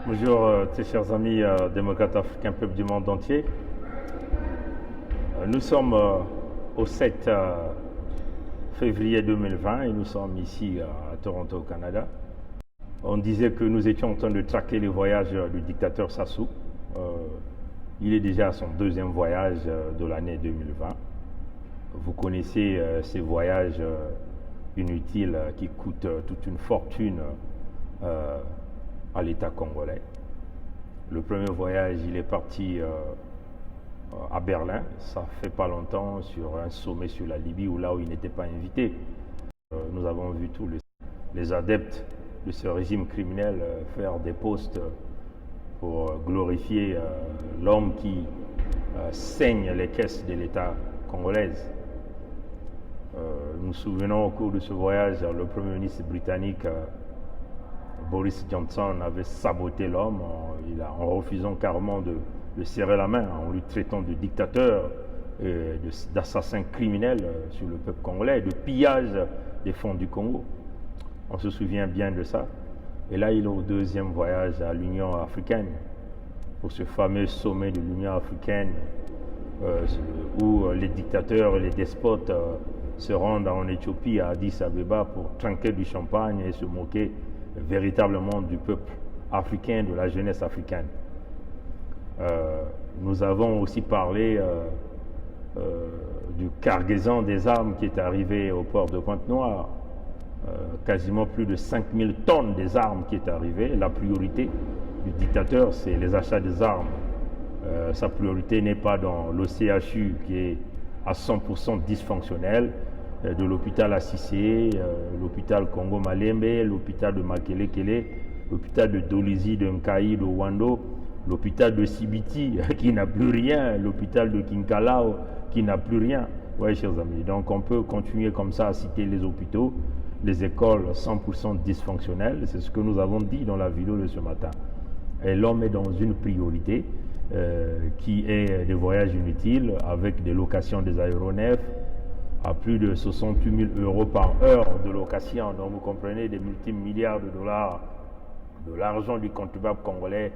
Bonjour, très chers amis démocrates africains, peuple du monde entier. Nous sommes au 7 février 2020 et nous sommes ici à Toronto, au Canada. On disait que nous étions en train de traquer les voyages du dictateur Sassou. Il est déjà à son deuxième voyage de l'année 2020. Vous connaissez ces voyages inutiles qui coûtent toute une fortune à l'État congolais. Le premier voyage, il est parti à Berlin, ça fait pas longtemps, sur un sommet sur la Libye, où là où il n'était pas invité. Nous avons vu tous les adeptes de ce régime criminel faire des posts pour glorifier l'homme qui saigne les caisses de l'État congolaise. Nous nous souvenons au cours de ce voyage, le Premier ministre britannique Boris Johnson avait saboté l'homme en refusant carrément de serrer la main, en lui traitant de dictateur, d'assassin criminel sur le peuple congolais, de pillage des fonds du Congo. On se souvient bien de ça. Et là, il est au deuxième voyage à l'Union africaine, pour ce fameux sommet de l'Union africaine, où les dictateurs et les despotes se rendent en Éthiopie, à Addis Abeba, pour trinquer du champagne et se moquer véritablement du peuple africain, de la jeunesse africaine. Nous avons aussi parlé du cargaison des armes qui est arrivé au port de Pointe-Noire. Quasiment plus de 5000 tonnes des armes qui est arrivé. La priorité du dictateur, c'est les achats des armes. Sa priorité n'est pas dans l'OCHU qui est à 100% dysfonctionnel, de l'hôpital à Cissé, l'hôpital Congo Malembe, l'hôpital de Makelekele, l'hôpital de Dolizi, de Nkaï, de Wando, l'hôpital de Sibiti qui n'a plus rien, l'hôpital de Kinkalao qui n'a plus rien. Oui, chers amis, donc on peut continuer comme ça à citer les hôpitaux, les écoles 100% dysfonctionnelles, c'est ce que nous avons dit dans la vidéo de ce matin. Et l'homme est dans une priorité qui est des voyages inutiles avec des locations des aéronefs à plus de 68 000 euros par heure de location. Donc vous comprenez, des multimilliards de dollars de l'argent du contribuable congolais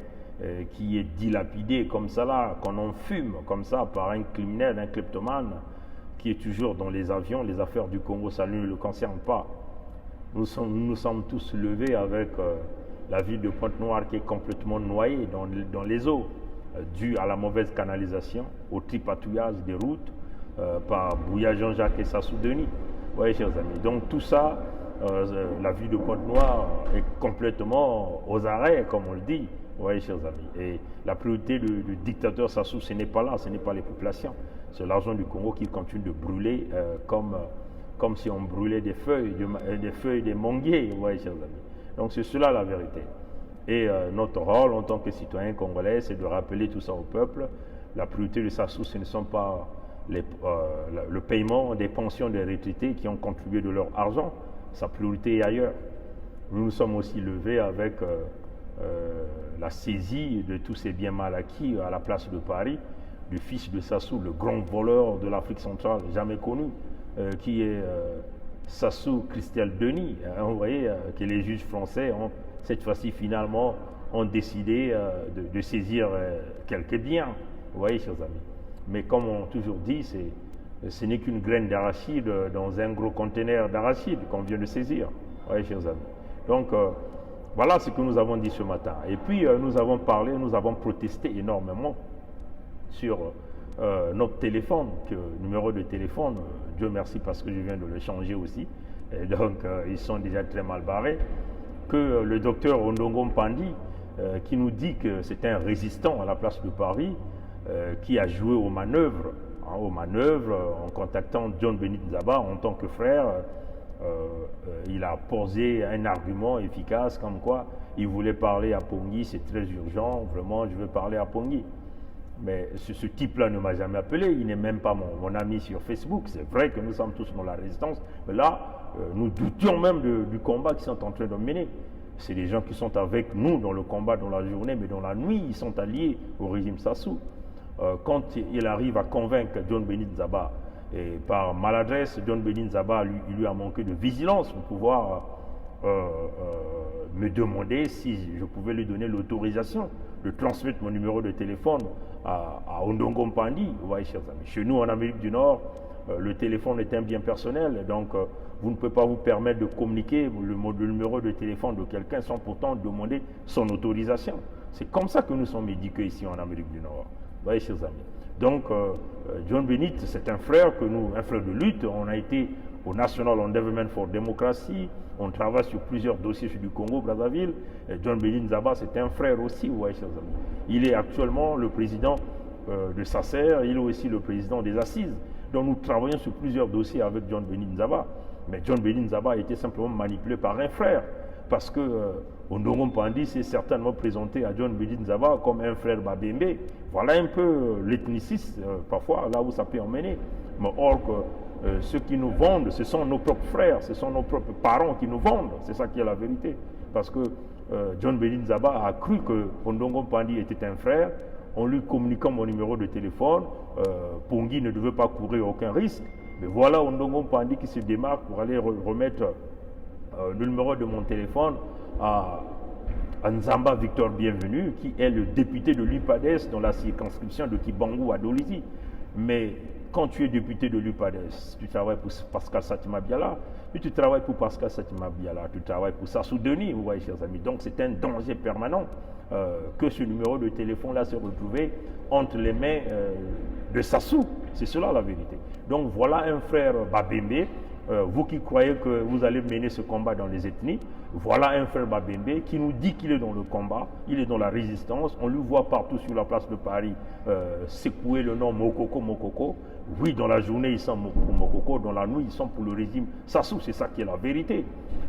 qui est dilapidé comme ça là, qu'on en fume comme ça par un criminel, un kleptomane qui est toujours dans les avions. Les affaires du Congo, ça ne le concerne pas. Nous sommes tous levés avec la ville de Pointe-Noire qui est complètement noyée dans les eaux, dû à la mauvaise canalisation, au tripatouillage des routes par Bouya Jean-Jacques et Sassou Denis. Oui, chers amis. Donc tout ça, la ville de Pointe-Noire est complètement aux arrêts, comme on le dit. Oui, chers amis. Et la priorité du dictateur Sassou, ce n'est pas là, ce n'est pas les populations. C'est l'argent du Congo qu'il continue de brûler comme si on brûlait des feuilles des manguiers. Oui, chers amis. Donc c'est cela la vérité. Et notre rôle en tant que citoyen congolais, c'est de rappeler tout ça au peuple. La priorité de Sassou, ce ne sont pas le paiement des pensions des retraités qui ont contribué de leur argent. Sa priorité est ailleurs. Nous nous sommes aussi levés avec la saisie de tous ces biens mal acquis à la place de Paris, du fils de Sassou, le grand voleur de l'Afrique centrale, jamais connu, qui est Sassou Christel Denis. Vous voyez que les juges français ont cette fois-ci finalement ont décidé de saisir quelques biens. Vous voyez, chers amis. Mais comme on toujours dit, ce n'est qu'une graine d'arachide dans un gros conteneur d'arachide qu'on vient de saisir. Vous voyez, chers amis. Donc, voilà ce que nous avons dit ce matin. Et puis, nous avons parlé, nous avons protesté énormément sur notre téléphone, numéro de téléphone. Dieu merci parce que je viens de le changer aussi. Et donc, ils sont déjà très mal barrés. Que le docteur Ondongo Mpandi, qui nous dit que c'est un résistant à la place de Paris, qui a joué aux manœuvres, en contactant John Bénit Nzaba en tant que frère. Il a posé un argument efficace comme quoi il voulait parler à Pongui, c'est très urgent, vraiment je veux parler à Pongui. Mais ce type-là ne m'a jamais appelé, il n'est même pas mon ami sur Facebook. C'est vrai que nous sommes tous dans la résistance, mais là, nous doutions même du combat qu'ils sont en train de mener. C'est des gens qui sont avec nous dans le combat dans la journée, mais dans la nuit, ils sont alliés au régime Sassou. Quand il arrive à convaincre John Bénit Nzaba, et par maladresse, John Bénit Nzaba, il lui a manqué de vigilance pour pouvoir me demander si je pouvais lui donner l'autorisation de transmettre mon numéro de téléphone à Ondongo Mpandi. Vous voyez, chers amis, chez nous en Amérique du Nord, le téléphone est un bien personnel, donc vous ne pouvez pas vous permettre de communiquer le numéro de téléphone de quelqu'un sans pourtant demander son autorisation. C'est comme ça que nous sommes éduqués ici en Amérique du Nord. Vous voyez, chers amis. Donc, John Bennett, c'est un frère un frère de lutte. On a été au National Endowment for Democracy. On travaille sur plusieurs dossiers du Congo-Brazzaville. John Bennett Nzaba, c'est un frère aussi, vous voyez, chers amis. Il est actuellement le président de SACER. Il est aussi le président des Assises. Donc, nous travaillons sur plusieurs dossiers avec John Bennett Nzaba. Mais John Bennett Nzaba a été simplement manipulé par un frère. Parce que Ondongo Mpandi s'est certainement présenté à John Bennett Nzaba comme un frère Babembe. Voilà un peu l'ethnicisme, parfois, là où ça peut emmener. Mais or que ceux qui nous vendent, ce sont nos propres frères, ce sont nos propres parents qui nous vendent. C'est ça qui est la vérité. Parce que John Bennett Nzaba a cru que Ondongo Mpandi était un frère. En lui communiquant mon numéro de téléphone, Pongi ne devait pas courir aucun risque. Mais voilà Ondongo Mpandi qui se démarque pour aller remettre le numéro de mon téléphone à Nzamba Victor Bienvenu, qui est le député de l'UPADES dans la circonscription de Kibangu à Dolisie. Mais quand tu es député de l'UPADES, tu travailles pour Pascal Satima Biala, puis tu travailles pour Pascal Satima Biala, tu travailles pour Sassou Denis, vous voyez, chers amis. Donc c'est un danger permanent que ce numéro de téléphone-là se retrouve entre les mains de Sassou. C'est cela la vérité. Donc voilà un frère Babembe. Vous qui croyez que vous allez mener ce combat dans les ethnies, voilà un frère Babembe qui nous dit qu'il est dans le combat, il est dans la résistance. On lui voit partout sur la place de Paris secouer le nom Mokoko Mokoko. Oui, dans la journée, ils sont pour Mokoko, dans la nuit, ils sont pour le régime Sassou. C'est ça qui est la vérité.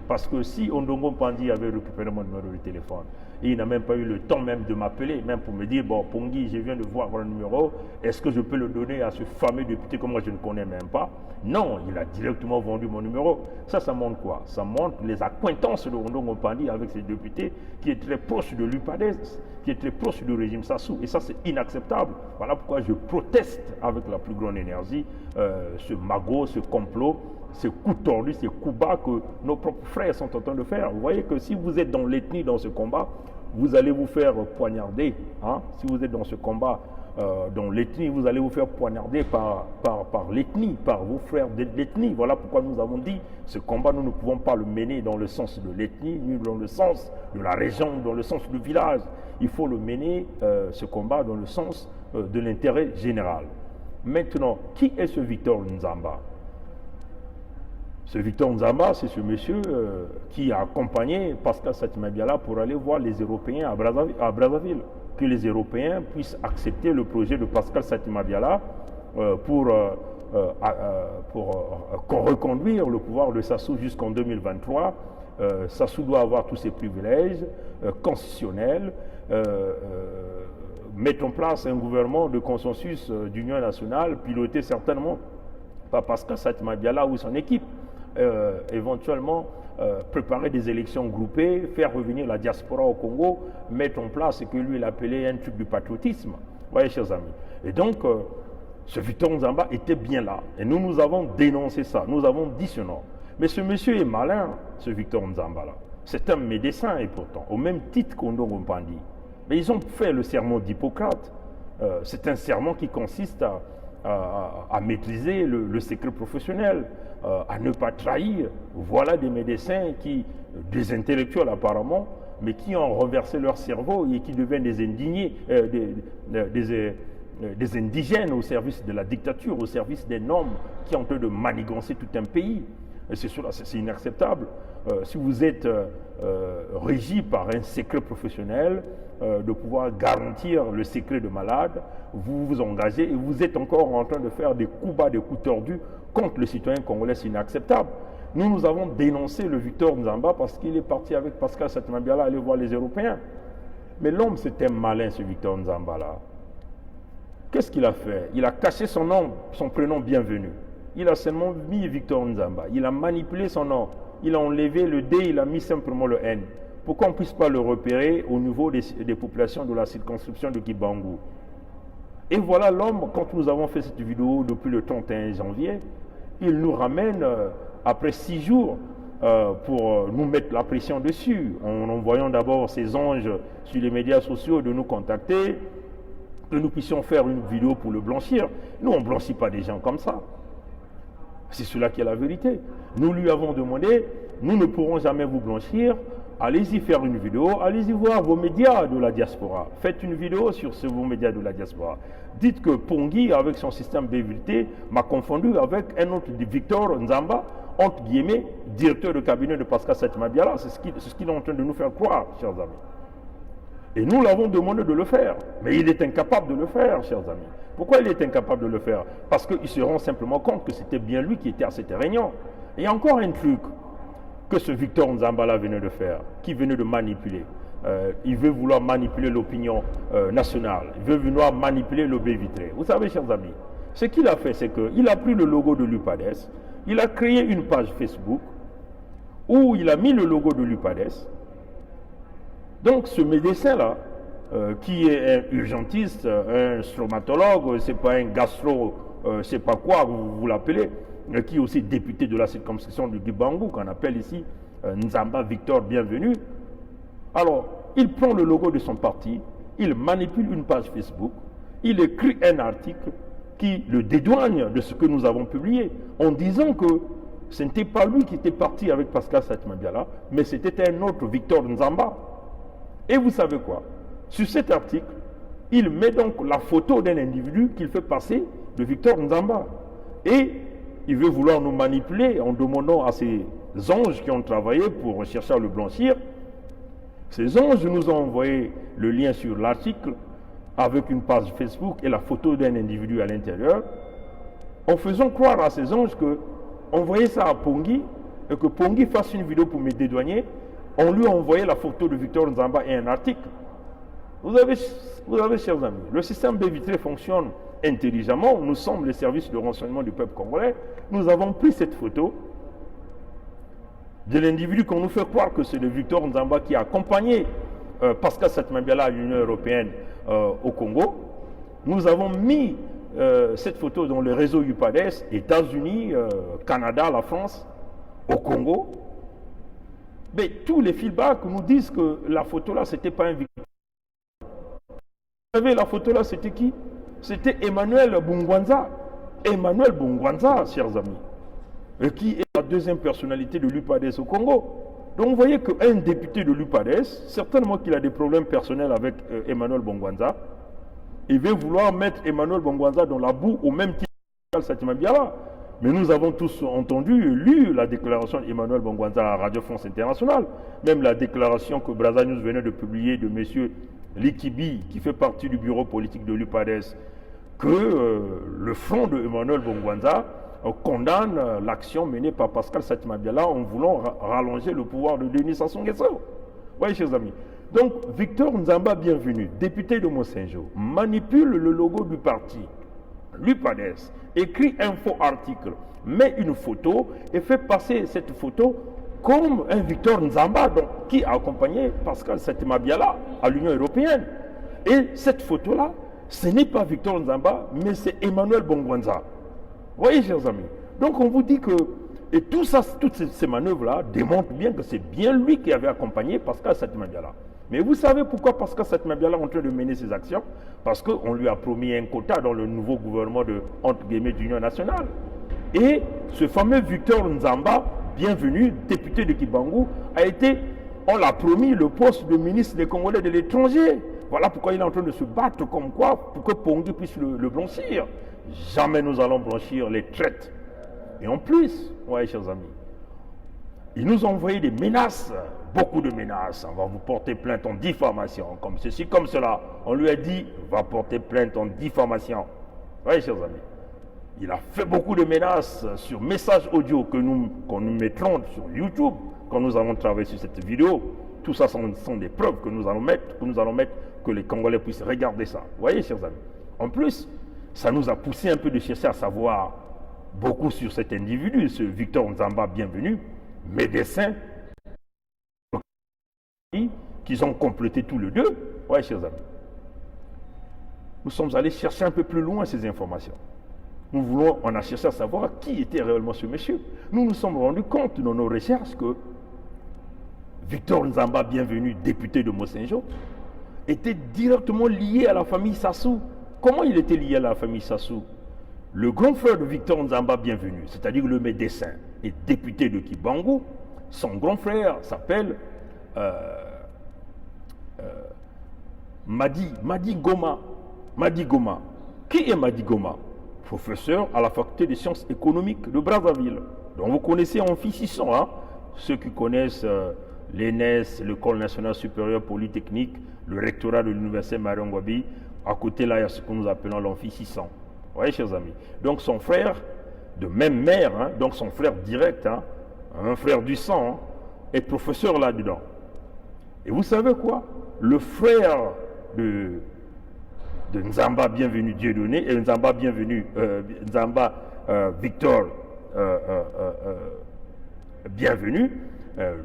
Parce que si Ondongo Mpandi avait récupéré mon numéro de téléphone, et il n'a même pas eu le temps même de m'appeler, même pour me dire, bon, Pongi, je viens de voir votre numéro, est-ce que je peux le donner à ce fameux député que moi je ne connais même pas? Non, il a directement vendu mon numéro. Ça montre quoi? Ça montre les accointances de Ondongo Mpandi avec ces députés qui est très proche de l'UPADES, qui est très proche du régime Sassou. Et ça, c'est inacceptable. Voilà pourquoi je proteste avec la plus grande énergie ce magot, ce complot, ces coups tordus, ces coups bas que nos propres frères sont en train de faire. Vous voyez que si vous êtes dans l'ethnie dans ce combat, vous allez vous faire poignarder. Hein? Si vous êtes dans ce combat, dans l'ethnie, vous allez vous faire poignarder par l'ethnie, par vos frères de l'ethnie. Voilà pourquoi nous avons dit, ce combat, nous ne pouvons pas le mener dans le sens de l'ethnie, ni dans le sens de la région, dans le sens du village. Il faut le mener, ce combat, dans le sens de l'intérêt général. Maintenant, qui est ce Victor Nzamba? Ce Victor Nzamba, c'est ce monsieur qui a accompagné Pascal Satima Biala pour aller voir les Européens à Brazzaville. Que les Européens puissent accepter le projet de Pascal Satima Biala pour reconduire le pouvoir de Sassou jusqu'en 2023. Sassou doit avoir tous ses privilèges constitutionnels, mettre en place un gouvernement de consensus d'union nationale, piloté certainement par Pascal Satima Biala ou son équipe. Éventuellement préparer des élections groupées, faire revenir la diaspora au Congo, mettre en place ce que lui il appelait un truc du patriotisme. Vous voyez, chers amis. Et donc, ce Victor Nzamba était bien là. Et nous avons dénoncé ça. Nous avons dit ce nom. Mais ce monsieur est malin, ce Victor Nzamba là. C'est un médecin et pourtant, au même titre qu'Ondongo Mpandi. Mais ils ont fait le serment d'Hippocrate. C'est un serment qui consiste à maîtriser le secret professionnel, à ne pas trahir. Voilà des médecins des intellectuels apparemment, mais qui ont renversé leur cerveau et qui deviennent des indignés, des indigènes au service de la dictature, au service des normes qui ont en train de manigancer tout un pays. Et c'est inacceptable. Si vous êtes régi par un secret professionnel, de pouvoir garantir le secret de malade, vous vous engagez et vous êtes encore en train de faire des coups bas, des coups tordus contre le citoyen congolais. C'est inacceptable. Nous avons dénoncé le Victor Nzamba parce qu'il est parti avec Pascal Satima Biala aller voir les Européens. Mais l'homme, c'était malin, ce Victor Nzamba là. Qu'est-ce qu'il a fait? Il a caché son nom, son prénom Bienvenu. Il a seulement mis Victor Nzamba. Il a manipulé son nom. Il a enlevé le D, il a mis simplement le N. Pour qu'on ne puisse pas le repérer au niveau des populations de la circonscription de Kibangu. Et voilà l'homme, quand nous avons fait cette vidéo depuis le 31 janvier, il nous ramène, après 6 jours, pour nous mettre la pression dessus, en envoyant d'abord ces anges sur les médias sociaux de nous contacter, que nous puissions faire une vidéo pour le blanchir. Nous, on ne blanchit pas des gens comme ça. C'est cela qui est la vérité. Nous lui avons demandé, nous ne pourrons jamais vous blanchir, allez-y faire une vidéo, allez-y voir vos médias de la diaspora. Faites une vidéo sur vos médias de la diaspora. Dites que Pongui, avec son système BVT, m'a confondu avec un autre, Victor Nzamba, entre guillemets, directeur de cabinet de Pascal Satima-Biala. C'est ce qu'il est en train de nous faire croire, chers amis. Et nous l'avons demandé de le faire. Mais il est incapable de le faire, chers amis. Pourquoi il est incapable de le faire? Parce qu'il se rend simplement compte que c'était bien lui qui était à cette réunion. Et il y a encore un truc que ce Victor Nzambala venait de faire, qui venait de manipuler. Il veut vouloir manipuler l'opinion nationale. Il veut vouloir manipuler le BVT. Vous savez, chers amis, ce qu'il a fait, c'est qu'il a pris le logo de l'UPADES, il a créé une page Facebook où il a mis le logo de l'UPADES. Donc ce médecin-là, qui est un urgentiste, un stomatologue, c'est pas un gastro, c'est pas quoi vous l'appelez, qui est aussi député de la circonscription du Dibangou, qu'on appelle ici Nzamba Victor Bienvenu. Alors, il prend le logo de son parti, il manipule une page Facebook, il écrit un article qui le dédouane de ce que nous avons publié, en disant que ce n'était pas lui qui était parti avec Pascal Satima-Biala, mais c'était un autre Victor Nzamba. Et vous savez quoi? Sur cet article, il met donc la photo d'un individu qu'il fait passer de Victor Nzamba. Et il veut vouloir nous manipuler en demandant à ces anges qui ont travaillé pour chercher à le blanchir. Ces anges nous ont envoyé le lien sur l'article avec une page Facebook et la photo d'un individu à l'intérieur, en faisant croire à ces anges qu'on voyait ça à Pongui et que Pongui fasse une vidéo pour me dédouaner. On lui a envoyé la photo de Victor Nzamba et un article. Vous avez, chers amis, le système BVT fonctionne intelligemment. Nous sommes les services de renseignement du peuple congolais. Nous avons pris cette photo de l'individu qu'on nous fait croire que c'est le Victor Nzamba qui a accompagné Pascal Satima-Biala à l'Union européenne au Congo. Nous avons mis cette photo dans le réseau UPADES, États-Unis, Canada, la France, au Congo. Mais tous les feedbacks nous disent que la photo là, c'était pas un Victor. Vous savez, la photo là, c'était qui? C'était Emmanuel Bungwanza. Emmanuel Bungwanza, chers amis, qui est la deuxième personnalité de l'UPADES au Congo. Donc vous voyez qu'un député de l'UPADES, certainement qu'il a des problèmes personnels avec Emmanuel Bungwanza, il veut vouloir mettre Emmanuel Bungwanza dans la boue au même titre que Satima-Biala. Mais nous avons tous entendu et lu la déclaration d'Emmanuel Bongwanza à Radio France Internationale, même la déclaration que Brazza News venait de publier de M. Likibi, qui fait partie du bureau politique de l'UPADES, que le front de Emmanuel Bongwanza condamne l'action menée par Pascal Satima-Biala en voulant rallonger le pouvoir de Denis Sassou Nguesso. Vous voyez, chers amis. Donc, Victor Nzamba Bienvenu, député de Monsenjo, manipule le logo du parti, l'UPADES, écrit un faux article, met une photo et fait passer cette photo comme un Victor Nzamba, donc, qui a accompagné Pascal Satima-Biala à l'Union européenne. Et cette photo-là, ce n'est pas Victor Nzamba, mais c'est Emmanuel Bongwanza. Vous voyez, chers amis. Donc on vous dit que, et tout ça, toutes ces manœuvres-là démontrent bien que c'est bien lui qui avait accompagné Pascal Satima-Biala. Mais vous savez pourquoi Pascal Satima-Biala est en train de mener ses actions? Parce qu'on lui a promis un quota dans le nouveau gouvernement de, entre guillemets, d'Union nationale. Et ce fameux Victor Nzamba, Bienvenu, député de Kibangou, a été, on l'a promis, le poste de ministre des Congolais de l'étranger. Voilà pourquoi il est en train de se battre comme quoi, pour que Pongui puisse le blanchir. Jamais nous allons blanchir les traites. Et en plus, ouais, chers amis, ils nous ont envoyé des menaces, beaucoup de menaces. On va vous porter plainte en diffamation, comme ceci, comme cela. On lui a dit, va porter plainte en diffamation. Oui, chers amis. Il a fait beaucoup de menaces sur messages audio qu'on nous mettrons sur YouTube quand nous allons travailler sur cette vidéo. Tout ça sont des preuves que nous allons mettre, que les Congolais puissent regarder ça. Vous voyez, chers amis. En plus, ça nous a poussé un peu de chercher à savoir beaucoup sur cet individu, ce Victor Nzamba Bienvenu, médecin, qu'ils ont complété tous les deux. Oui, chers amis. Nous sommes allés chercher un peu plus loin ces informations. On a cherché à savoir qui était réellement ce monsieur. Nous nous sommes rendus compte dans nos recherches que Victor Nzamba, bienvenu, député de Mossenjo, était directement lié à la famille Sassou. Comment il était lié à la famille Sassou? Le grand frère de Victor Nzamba, bienvenu, c'est-à-dire le médecin et député de Kibangu, son grand frère s'appelle Madi Goma. Madi Goma. Qui est Madi Goma? Professeur à la faculté des sciences économiques de Brazzaville. Donc vous connaissez Amphi 600, hein? Ceux qui connaissent l'ENES, l'École nationale supérieure polytechnique, le rectorat de l'université Marion-Gwabi. À côté là, il y a ce que nous appelons l'Amphi 600. Vous voyez, chers amis. Donc son frère, de même mère, hein, donc son frère direct, hein, un frère du sang, hein, est professeur là-dedans. Et vous savez quoi? Le frère de Nzamba, bienvenu Dieudonné, et Nzamba, bienvenu, Nzamba Victor, bienvenu,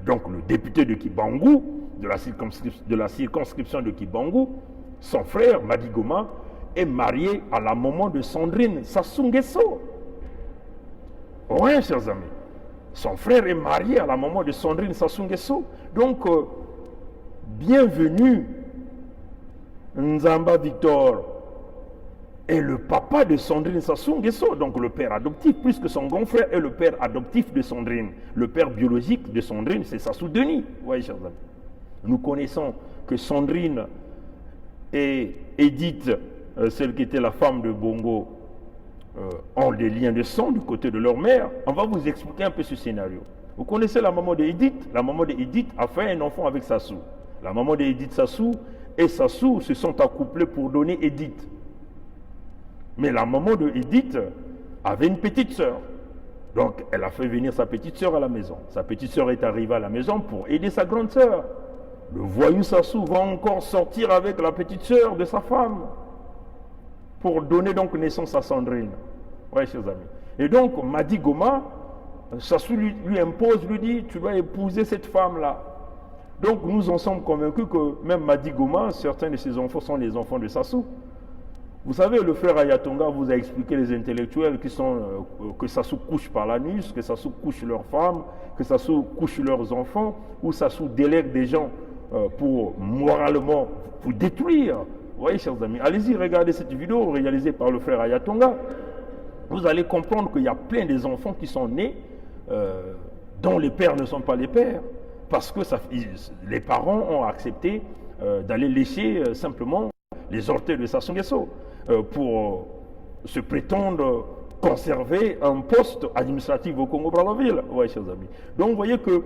donc le député de Kibangu, de la circonscription de Kibangu, son frère, Madi Goma, est marié à la maman de Sandrine Sassou Nguesso. Oui, chers amis. Son frère est marié à la maman de Sandrine Sassou Nguesso. Donc, bienvenue, Nzamba Victor est le papa de Sandrine Sassou Nguesso, donc le père adoptif, puisque son grand frère est le père adoptif de Sandrine. Le père biologique de Sandrine, c'est Sassou Denis. Vous voyez, chers amis. Nous connaissons que Sandrine et Edith, celle qui était la femme de Bongo, ont des liens de sang du côté de leur mère. On va vous expliquer un peu ce scénario. Vous connaissez la maman d'Edith? La maman d'Edith a fait un enfant avec Sassou. La maman d'Edith Sassou et Sassou se sont accouplés pour donner Edith. Mais la maman de Edith avait une petite sœur. Donc elle a fait venir sa petite sœur à la maison. Sa petite sœur est arrivée à la maison pour aider sa grande sœur. Le voyou Sassou va encore sortir avec la petite sœur de sa femme pour donner donc naissance à Sandrine. Oui, chers amis. Et donc Madi Goma, Sassou lui impose, lui dit, tu dois épouser cette femme-là. Donc nous en sommes convaincus que même Madi Goma, certains de ses enfants sont les enfants de Sassou. Vous savez, le frère Ayatonga vous a expliqué les intellectuels qui sont que Sassou couche par l'anus, que Sassou couche leurs femmes, que Sassou couche leurs enfants, ou Sassou délègue des gens pour moralement pour détruire. Vous voyez, chers amis, allez-y, regardez cette vidéo réalisée par le frère Ayatonga. Vous allez comprendre qu'il y a plein des enfants qui sont nés dont les pères ne sont pas les pères, parce que les parents ont accepté d'aller lécher simplement les orteils de Sassou Nguesso pour se prétendre conserver un poste administratif au Congo-Brazzaville. Oui, chers amis. Donc, vous voyez que,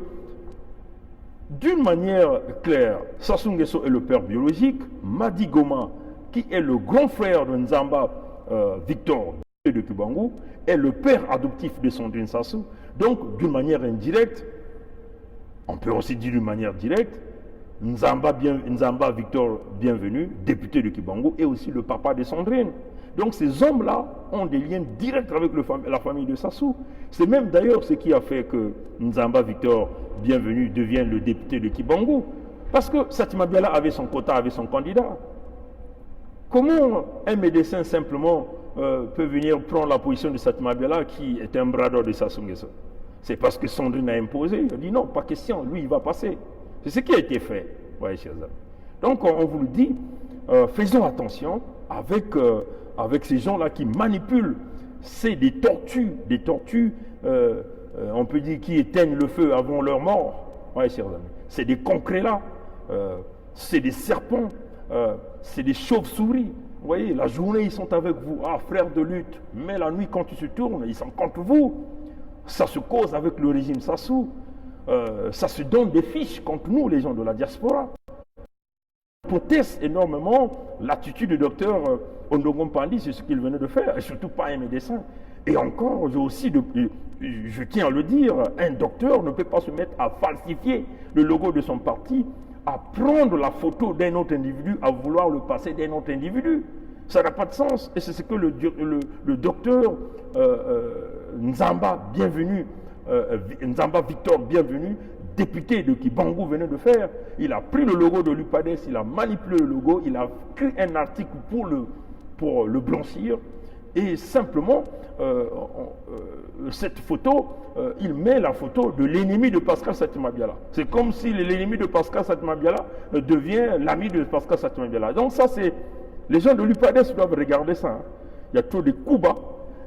d'une manière claire, Sassou Nguesso est le père biologique, Madi Goma, qui est le grand frère de Nzamba Victor de Kibangu, est le père adoptif de Sandrine Sassou. Donc, d'une manière indirecte, on peut aussi dire d'une manière directe, Nzamba Victor, bienvenu, député de Kibangu, est aussi le papa de Sandrine. Donc ces hommes-là ont des liens directs avec la famille de Sassou. C'est même d'ailleurs ce qui a fait que Nzamba Victor, bienvenu, devienne le député de Kibangu. Parce que Satima Biala avait son quota, avait son candidat. Comment un médecin simplement peut venir prendre la position de Satima Biala qui est un bras d'or de Sassou Nguesso? C'est parce que Sandrine a imposé. Il a dit non, pas question, lui il va passer. C'est ce qui a été fait. Ouais, chers amis. Donc on vous le dit, faisons attention avec ces gens-là qui manipulent. C'est des tortues, on peut dire, qui éteignent le feu avant leur mort. Ouais, chers amis. C'est des concrets là, c'est des serpents, c'est des chauves-souris. Vous voyez, la journée ils sont avec vous, ah frères de lutte, mais la nuit quand ils se tournent, ils sont contre vous. Ça se cause avec le régime Sassou. Ça se donne des fiches contre nous, les gens de la diaspora. On proteste énormément l'attitude du docteur Ondongom Pandi, c'est ce qu'il venait de faire, et surtout pas un médecin. Et encore, je tiens à le dire, un docteur ne peut pas se mettre à falsifier le logo de son parti, à prendre la photo d'un autre individu, à vouloir le passer d'un autre individu. Ça n'a pas de sens. Et c'est ce que le docteur Nzamba, bienvenu, Nzamba Victor, bienvenu, député de Kibangu, venait de faire. Il a pris le logo de l'UPADES, il a manipulé le logo, il a créé un article pour le blanchir. Et simplement, cette photo, il met la photo de l'ennemi de Pascal Satima Biala. C'est comme si l'ennemi de Pascal Satima Biala devient l'ami de Pascal Satima Biala. Donc ça, c'est... Les gens de l'UPADES doivent regarder ça. Hein. Il y a trop de coups bas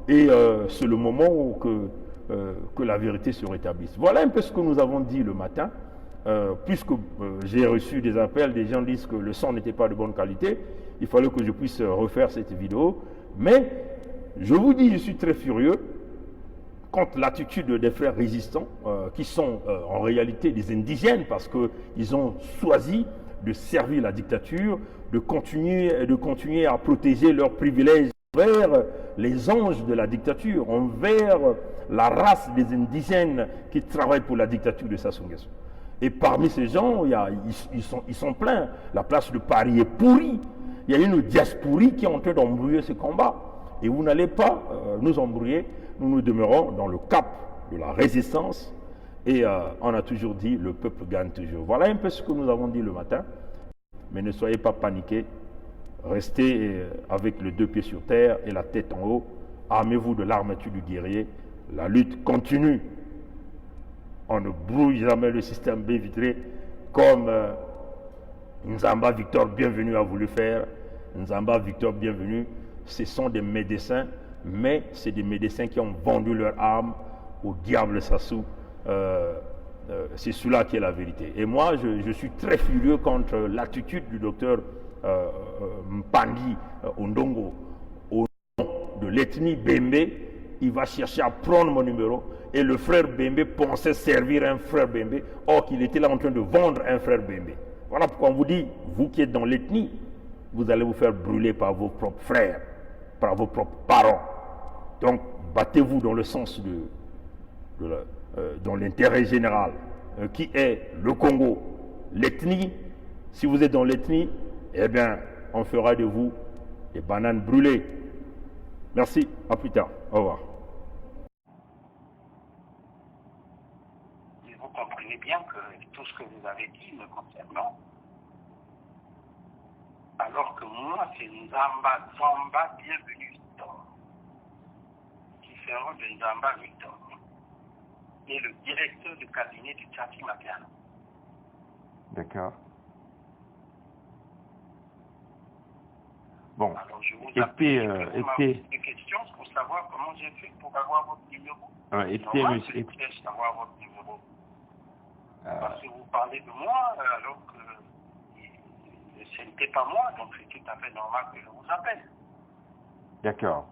et c'est le moment où que la vérité se rétablisse. Voilà un peu ce que nous avons dit le matin. Puisque j'ai reçu des appels, des gens disent que le son n'était pas de bonne qualité, il fallait que je puisse refaire cette vidéo. Mais je vous dis, je suis très furieux contre l'attitude des frères résistants qui sont en réalité des indigènes parce qu'ils ont choisi de servir la dictature, de continuer à protéger leurs privilèges envers les anges de la dictature, envers la race des indigènes qui travaillent pour la dictature de Sassou Nguesso. Et parmi ces gens, ils sont pleins. La place de Paris est pourrie. Il y a une diaspora qui est en train d'embrouiller ce combat. Et vous n'allez pas nous embrouiller. Nous demeurons dans le cap de la résistance. Et on a toujours dit, le peuple gagne toujours. Voilà un peu ce que nous avons dit le matin. Mais ne soyez pas paniqués. Restez avec les deux pieds sur terre et la tête en haut. Armez-vous de l'armature du guerrier. La lutte continue. On ne brouille jamais le système B vitré comme Nzamba Victor Bienvenu a voulu faire. Nzamba Victor Bienvenu, ce sont des médecins, mais c'est des médecins qui ont vendu leur âme au diable Sassou. C'est cela qui est la vérité. Et moi, je suis très furieux contre l'attitude du docteur Mpandi Ondongo au nom de l'ethnie Bembe. Il va chercher à prendre mon numéro et le frère Bembe pensait servir un frère Bembe, or qu'il était là en train de vendre un frère Bembe. Voilà pourquoi on vous dit, vous qui êtes dans l'ethnie, vous allez vous faire brûler par vos propres frères, par vos propres parents. Donc, battez-vous dans le sens dans l'intérêt général, qui est le Congo, l'ethnie. Si vous êtes dans l'ethnie, eh bien, on fera de vous des bananes brûlées. Merci, à plus tard. Au revoir. Vous comprenez bien que tout ce que vous avez dit me concernant, alors que moi, c'est Nzamba Zamba Bienvenu Victor, différent de Nzamba Victor, qui est le directeur du cabinet du Tchati Mabiala. D'accord. Bon, alors, je vous appelle des questions pour savoir comment j'ai fait pour avoir votre numéro. Écoutez, monsieur, savoir votre numéro. Parce que vous parlez de moi alors que ce n'était pas moi, donc c'est tout à fait normal que je vous appelle. D'accord.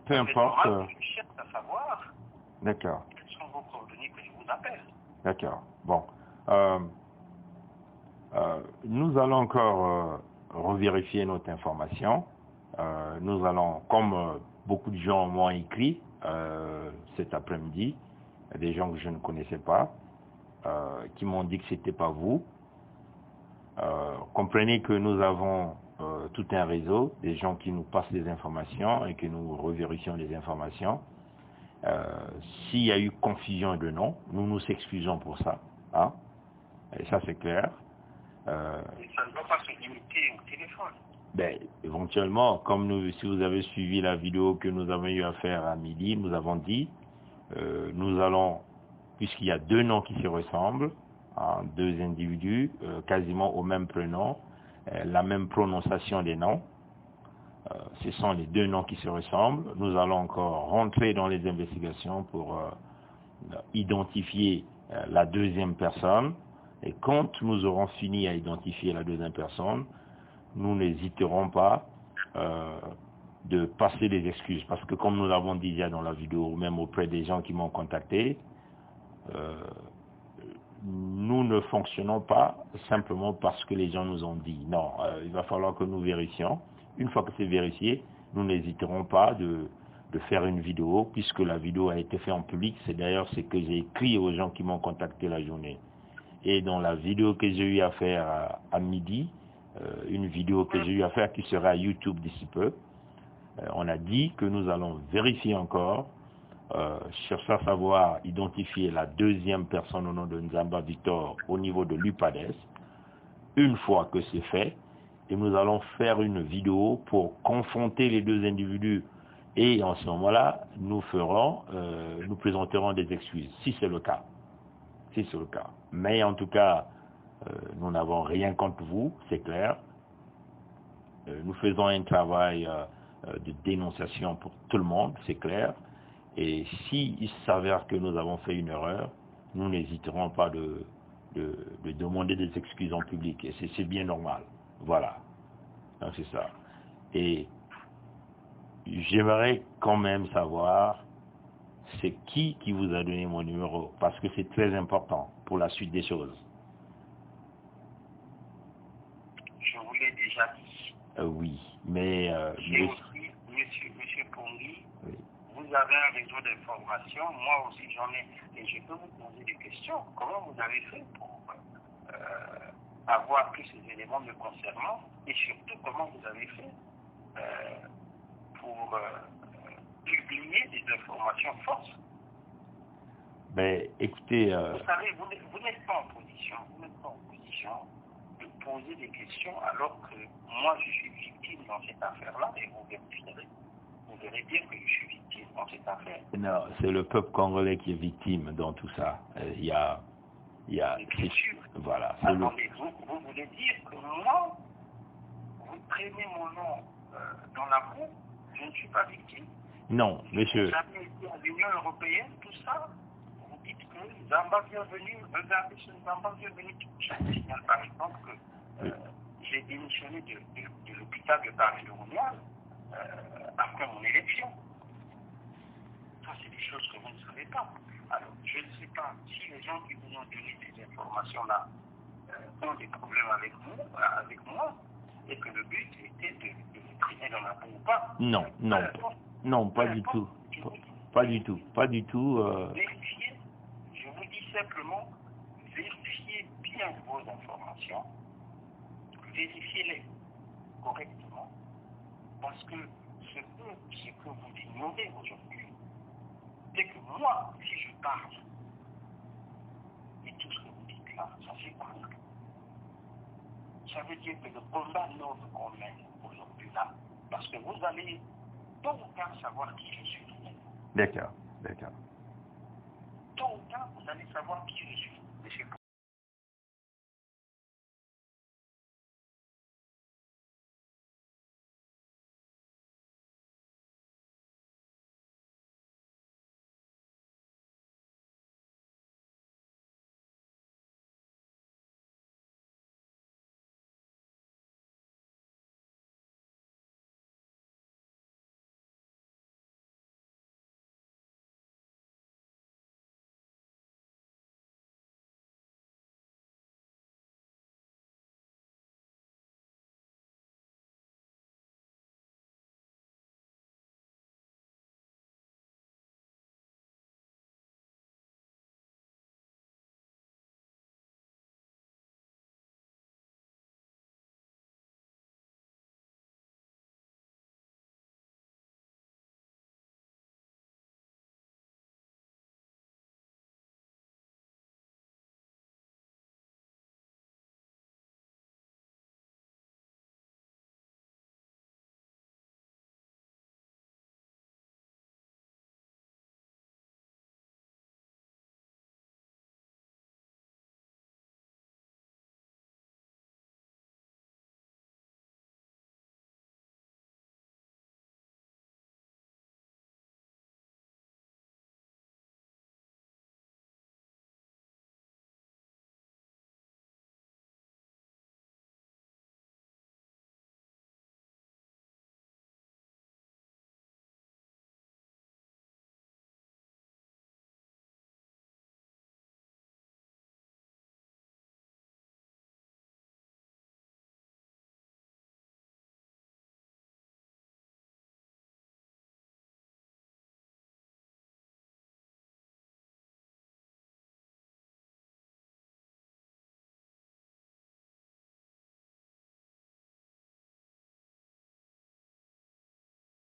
Peu importe. Je cherche à savoir. D'accord. Quelles sont vos coordonnées que je vous appelle. D'accord. Bon. Nous allons encore revérifier notre information. Nous allons, comme beaucoup de gens m'ont écrit cet après-midi, des gens que je ne connaissais pas, qui m'ont dit que c'était pas vous. Comprenez que nous avons tout un réseau, des gens qui nous passent des informations et que nous revérifions les informations. S'il y a eu confusion de nom, nous nous excusons pour ça. Hein? Et ça, c'est clair. Et ça ne doit pas se limiter au téléphone. Ben, éventuellement, comme si vous avez suivi la vidéo que nous avons eu à faire à midi, nous avons dit, nous allons, puisqu'il y a deux noms qui se ressemblent, hein, deux individus, quasiment au même prénom, la même prononciation des noms, ce sont les deux noms qui se ressemblent. Nous allons encore rentrer dans les investigations pour identifier la deuxième personne. Et quand nous aurons fini à identifier la deuxième personne, nous n'hésiterons pas de passer des excuses. Parce que comme nous l'avons dit déjà dans la vidéo, même auprès des gens qui m'ont contacté, nous ne fonctionnons pas simplement parce que les gens nous ont dit. Non, il va falloir que nous vérifions. Une fois que c'est vérifié, nous n'hésiterons pas de faire une vidéo, puisque la vidéo a été faite en public. C'est d'ailleurs ce que j'ai écrit aux gens qui m'ont contacté la journée. Et dans la vidéo que j'ai eu à faire à midi, une vidéo que j'ai eu à faire qui sera à YouTube d'ici peu, on a dit que nous allons vérifier encore, chercher à savoir identifier la deuxième personne au nom de Nzamba Victor au niveau de l'UPADES. Une fois que c'est fait, et nous allons faire une vidéo pour confronter les deux individus Et en ce moment-là, nous présenterons des excuses, si c'est le cas. Si c'est le cas. Mais en tout cas, nous n'avons rien contre vous, c'est clair. Nous faisons un travail de dénonciation pour tout le monde, c'est clair. Et s'il s'avère que nous avons fait une erreur, nous n'hésiterons pas de demander des excuses en public. Et c'est bien normal. Voilà. Donc c'est ça. Et j'aimerais quand même savoir c'est qui vous a donné mon numéro, parce que c'est très important pour la suite des choses. Je vous l'ai déjà dit. Oui, mais... aussi, monsieur Pongui, oui. Vous avez un réseau d'information, moi aussi j'en ai, et je peux vous poser des questions. Comment vous avez fait pour avoir tous ces éléments me concernant, et surtout comment vous avez fait pour publier des informations fausses? Mais écoutez... Vous savez, vous n'êtes pas en position, de poser des questions alors que moi je suis victime dans cette affaire-là, et vous verrez bien que je suis victime dans cette affaire. Non, c'est le peuple congolais qui est victime dans tout ça. Il y a bien sûr. Voilà. Attendez, vous voulez dire que moi, vous traînez mon nom dans la boue, je ne suis pas victime? Non, monsieur. Vous avez été à l'Union européenne, tout ça. Vous dites que Zamba vient venir, regardez ce Zamba vient venir. Je vous signale par exemple que j'ai démissionné de l'hôpital de Paris-le-Royal après mon élection. Ça, c'est des choses que vous ne savez pas. Alors, je ne sais pas si les gens qui vous ont donné ces informations-là ont des problèmes avec moi, et que le but était de vous traîner dans la boue ou pas. Non, pas du tout. Pas du tout. Vérifiez, je vous dis simplement, vérifiez bien vos informations, vérifiez-les correctement, parce que ce que vous ignorez aujourd'hui, c'est que moi, si je parle, et tout ce que vous dites là, ça fait quoi? Ça veut dire que le combat noble qu'on mène aujourd'hui là, parce que vous allez tôt ou tard savoir qui je suis. D'accord. Tôt ou tard, vous allez savoir qui je suis, monsieur.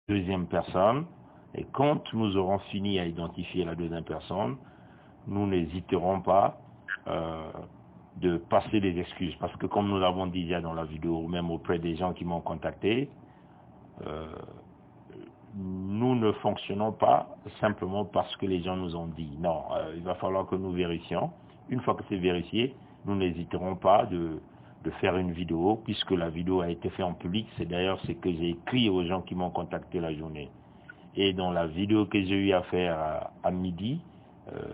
Deuxième personne, et quand nous aurons fini à identifier la deuxième personne, nous n'hésiterons pas de passer des excuses, parce que comme nous l'avons dit déjà dans la vidéo, ou même auprès des gens qui m'ont contacté, nous ne fonctionnons pas simplement parce que les gens nous ont dit. Non, il va falloir que nous vérifions. Une fois que c'est vérifié, nous n'hésiterons pas de faire une vidéo, puisque la vidéo a été faite en public. C'est d'ailleurs ce que j'ai écrit aux gens qui m'ont contacté la journée. Et dans la vidéo que j'ai eu à faire à midi,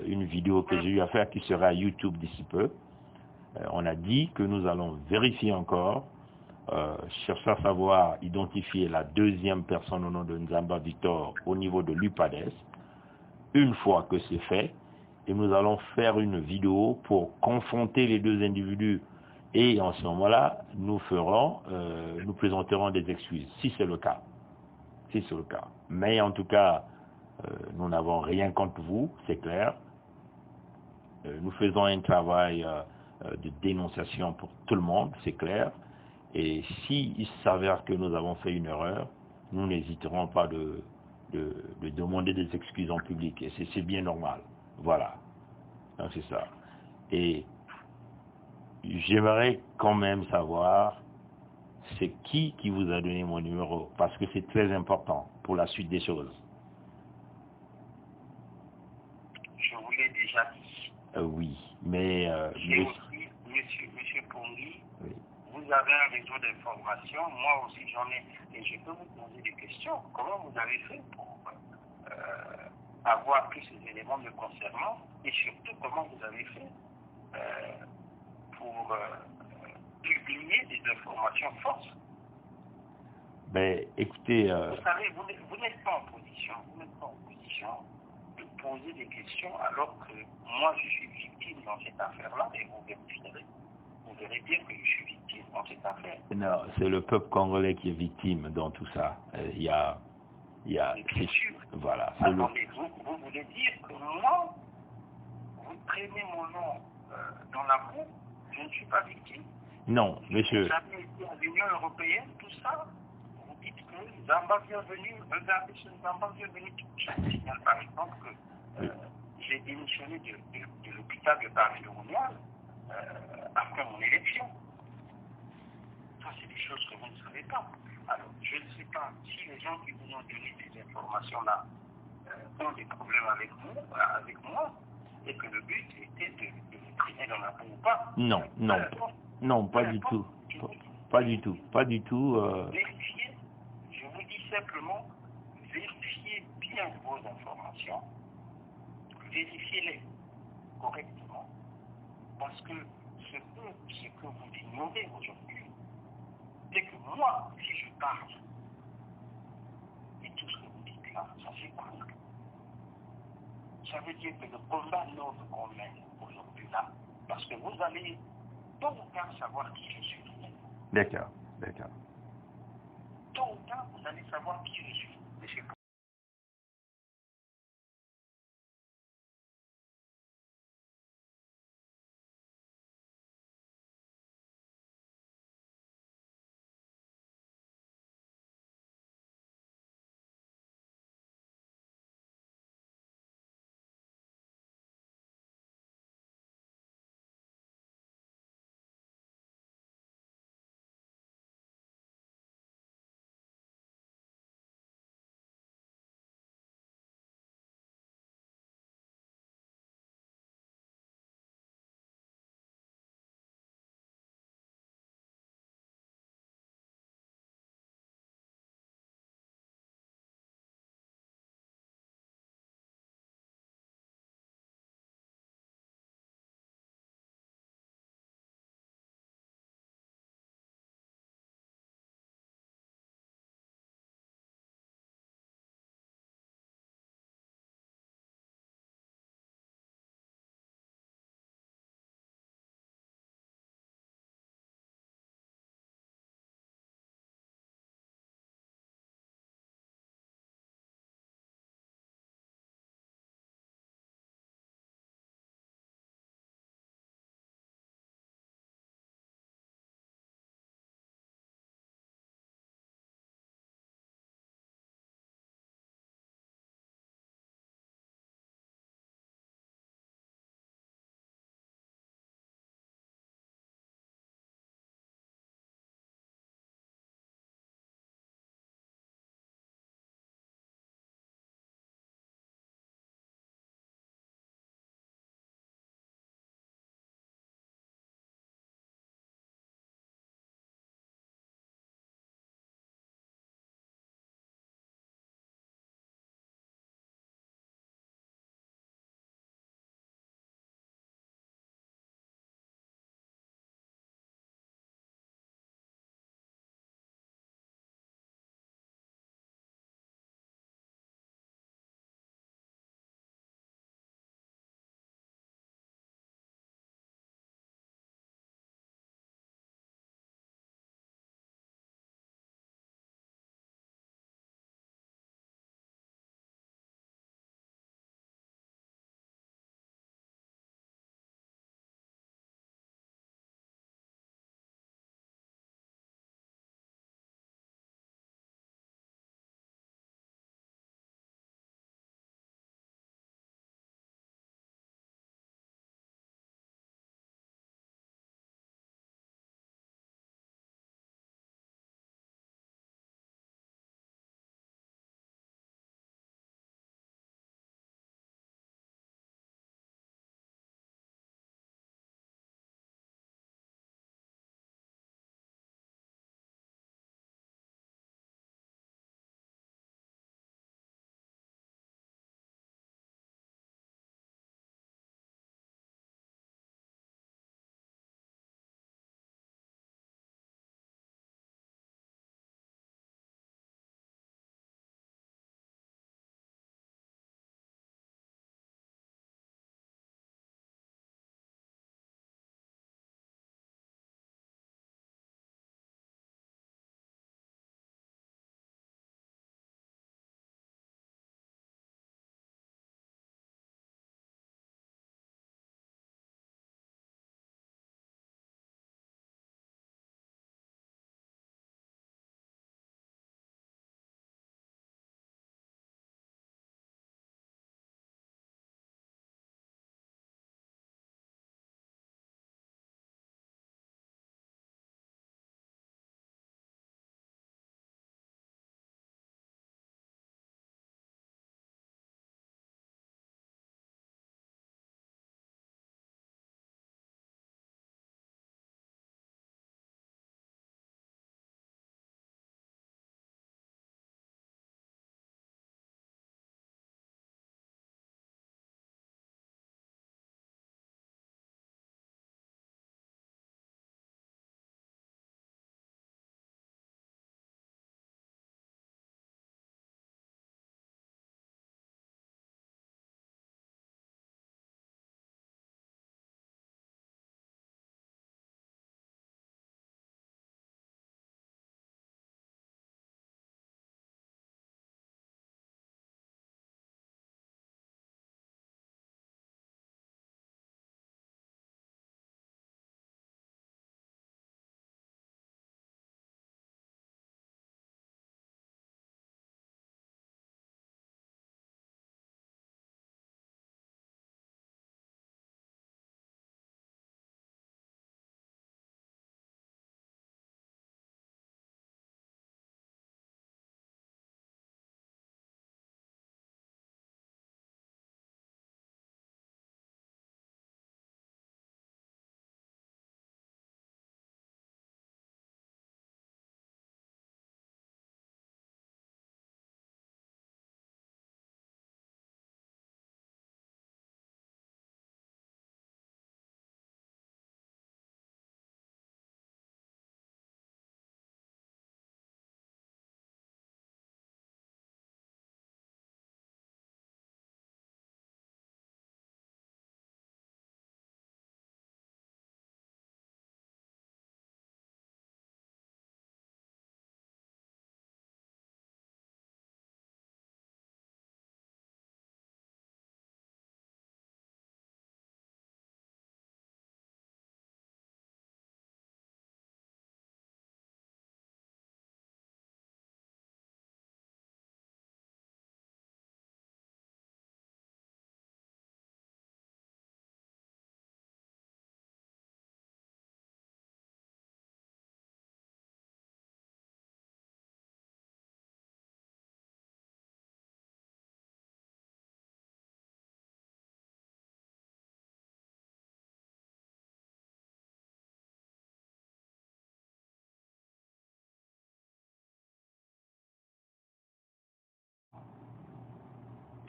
une vidéo que j'ai eu à faire qui sera à YouTube d'ici peu, on a dit que nous allons vérifier encore, chercher à savoir identifier la deuxième personne au nom de Nzamba Victor au niveau de l'UPADES. Une fois que c'est fait, et nous allons faire une vidéo pour confronter les deux individus. Et en ce moment-là, nous présenterons des excuses, si c'est le cas. Si c'est le cas. Mais en tout cas, nous n'avons rien contre vous, c'est clair. Nous faisons un travail de dénonciation pour tout le monde, c'est clair. Et s'il s'avère que nous avons fait une erreur, nous n'hésiterons pas de demander des excuses en public. Et c'est bien normal. Voilà. C'est ça. Et j'aimerais quand même savoir c'est qui vous a donné mon numéro, parce que c'est très important pour la suite des choses. Je vous l'ai déjà dit. Oui, mais... aussi, monsieur Pongi, oui. Vous avez un réseau d'information, moi aussi j'en ai, et je peux vous poser des questions. Comment vous avez fait pour avoir tous ces éléments me concernant, et surtout comment vous avez fait pour publier des informations fausses? Ben, écoutez... Vous savez, vous n'êtes pas en position, de poser des questions alors que moi je suis victime dans cette affaire-là, et vous vérifierez. Vous verrez bien que je suis victime dans cette affaire. Non, c'est le peuple congolais qui est victime dans tout ça. Il y a bien sûr. Voilà. Attendez, vous voulez dire que moi, vous traînez mon nom dans la boue, je ne suis pas victime? Non, monsieur. Vous avez été à l'Union européenne, tout ça. Vous dites que Zamba bienvenue, regardez ce Zamba bienvenue. Je signale par exemple que j'ai démissionné de l'hôpital de Paris-le-Monial après mon élection. Ça, c'est des choses que vous ne savez pas. Alors, je ne sais pas si les gens qui vous ont donné ces informations-là ont des problèmes avec moi, et que le but était de vous traîner dans la boue ou pas. Non, pas du tout. Pas du tout. Vérifiez, je vous dis simplement, vérifiez bien vos informations, vérifiez-les correctement, parce que ce que vous ignorez aujourd'hui, c'est que moi, si je parle, et tout ce que vous dites là, ça fait quoi? Ça veut dire que le combat noble qu'on mène aujourd'hui là, parce que vous allez tôt ou tard savoir qui je suis. D'accord. Tôt ou tard, vous allez savoir qui je suis, monsieur.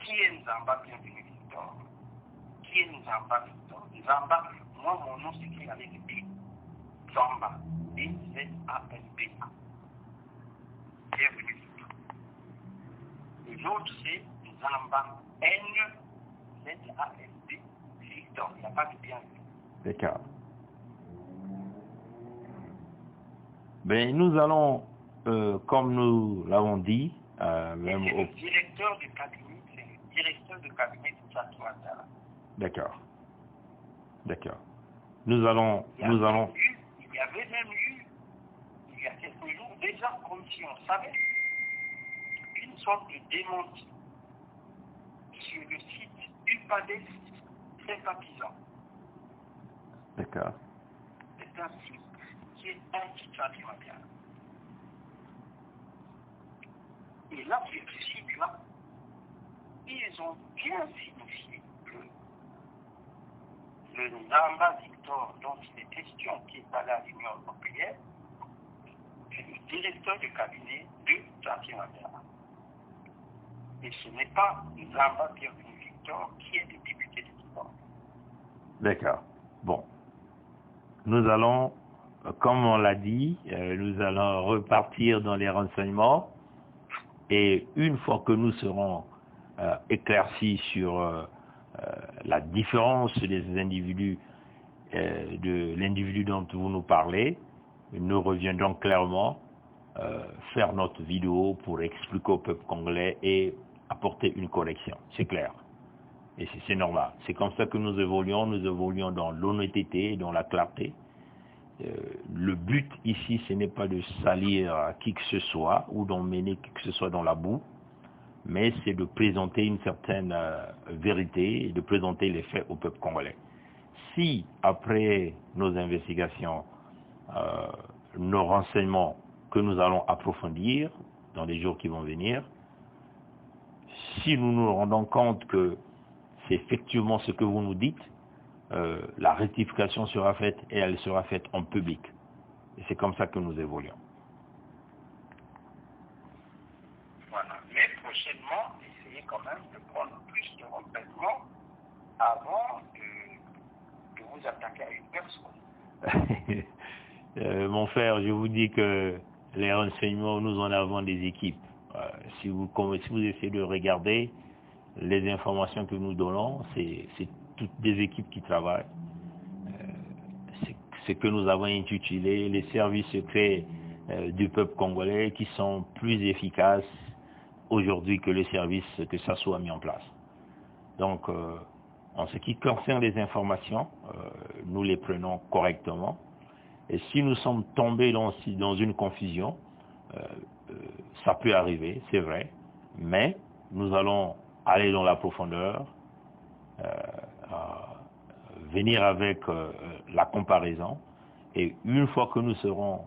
Qui est Nzamba Bienvenue Victor? Qui est Nzamba Victor? Nzamba, moi, mon nom s'écrit avec B. Nzamba. B-Z-A-N-B-A. Bienvenue Victor. Et l'autre, c'est Nzamba. N-Z-A-M-B. Victor. Il n'y a pas de bienvenue. D'accord. Ben, nous allons, comme nous l'avons dit, même c'est au... le directeur du cabinet, c'est le directeur du cabinet de Fatou Ouattara. D'accord. D'accord. Nous allons... Il y avait même eu, il y a quelques jours, déjà comme si on savait, une sorte de démenti sur le site UPADES sympathisant. D'accord. C'est un site qui est anti-Fatou Ouattara. Et là, sur ce site-là, ils ont bien signifié que le Nzamba Victor dont il est question, qui est allé à l'Union européenne, c'est le directeur du cabinet de Fatou Ouattara. Et ce n'est pas Nzamba Bienvenue Victor qui est le député de Victor. D'accord. Bon. Nous allons, comme on l'a dit, nous allons repartir dans les renseignements. Et une fois que nous serons éclaircis sur la différence des individus, de l'individu dont vous nous parlez, nous reviendrons clairement faire notre vidéo pour expliquer au peuple congolais et apporter une correction. C'est clair. Et c'est normal. C'est comme ça que nous évoluons dans l'honnêteté et dans la clarté. Le but ici, ce n'est pas de salir qui que ce soit ou d'emmener qui que ce soit dans la boue, mais c'est de présenter une certaine vérité et de présenter les faits au peuple congolais. Si, après nos investigations, nos renseignements que nous allons approfondir dans les jours qui vont venir, si nous nous rendons compte que c'est effectivement ce que vous nous dites, la rectification sera faite et elle sera faite en public. Et c'est comme ça que nous évoluons. Voilà. Mais prochainement, essayez quand même de prendre plus de renseignements avant de vous attaquer à une personne. Mon frère, je vous dis que les renseignements, nous en avons des équipes. Si vous essayez de regarder les informations que nous donnons, c'est toutes des équipes qui travaillent. C'est que nous avons intitulé les services secrets du peuple congolais qui sont plus efficaces aujourd'hui que les services que ça soit mis en place. Donc, en ce qui concerne les informations, nous les prenons correctement. Et si nous sommes tombés dans une confusion, ça peut arriver, c'est vrai, mais nous allons aller dans la profondeur, venir avec la comparaison, et une fois que nous serons